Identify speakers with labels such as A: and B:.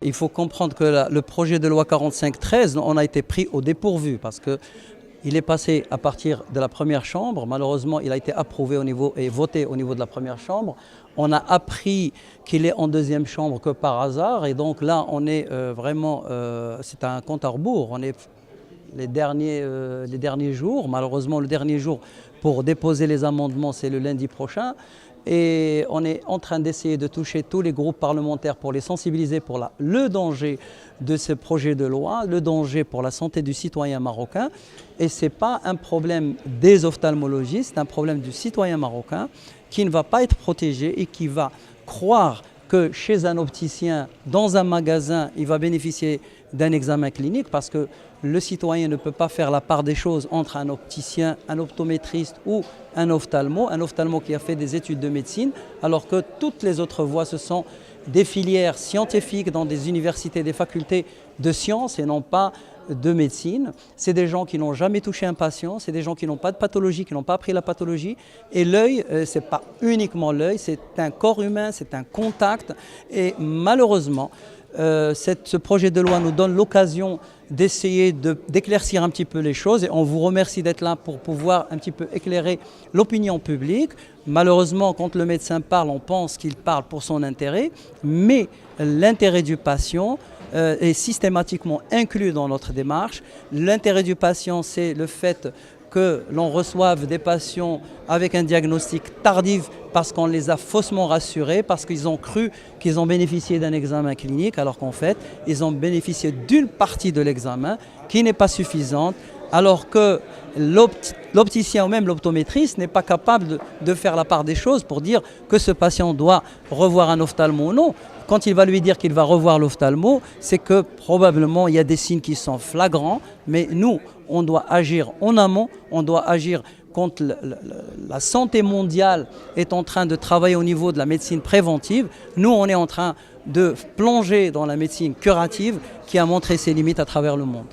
A: Il faut comprendre que le projet de loi 45-13, on a été pris au dépourvu parce qu'il est passé à partir de la première chambre. Malheureusement, il a été approuvé au niveau et voté au niveau de la première chambre. On a appris qu'il est en deuxième chambre que par hasard. Et donc là, on est vraiment, c'est un compte à rebours. On est les derniers jours. Malheureusement, le dernier jour pour déposer les amendements, c'est le lundi prochain. Et on est en train d'essayer de toucher tous les groupes parlementaires pour les sensibiliser pour le danger de ce projet de loi, le danger pour la santé du citoyen marocain. Et ce n'est pas un problème des ophtalmologistes, c'est un problème du citoyen marocain qui ne va pas être protégé et qui va croire que chez un opticien, dans un magasin, il va bénéficier d'un examen clinique parce que le citoyen ne peut pas faire la part des choses entre un opticien, un optométriste ou un ophtalmo qui a fait des études de médecine, alors que toutes les autres voies, ce sont des filières scientifiques dans des universités, des facultés de sciences et non pas de médecine. C'est des gens qui n'ont jamais touché un patient, c'est des gens qui n'ont pas de pathologie, qui n'ont pas appris la pathologie. Et l'œil, ce n'est pas uniquement l'œil, c'est un corps humain, c'est un contact. Et malheureusement, ce projet de loi nous donne l'occasion d'essayer d'éclaircir un petit peu les choses et on vous remercie d'être là pour pouvoir un petit peu éclairer l'opinion publique. Malheureusement, quand le médecin parle, on pense qu'il parle pour son intérêt, mais l'intérêt du patient est systématiquement inclus dans notre démarche. L'intérêt du patient, c'est le fait que l'on reçoive des patients avec un diagnostic tardif parce qu'on les a faussement rassurés, parce qu'ils ont cru qu'ils ont bénéficié d'un examen clinique, alors qu'en fait, ils ont bénéficié d'une partie de l'examen qui n'est pas suffisante, alors que l'opticien ou même l'optométriste n'est pas capable de faire la part des choses pour dire que ce patient doit revoir un ophtalmo ou non. Quand il va lui dire qu'il va revoir l'ophtalmo, c'est que probablement il y a des signes qui sont flagrants, mais nous, on doit agir en amont, on doit agir quand la santé mondiale est en train de travailler au niveau de la médecine préventive. Nous, on est en train de plonger dans la médecine curative qui a montré ses limites à travers le monde.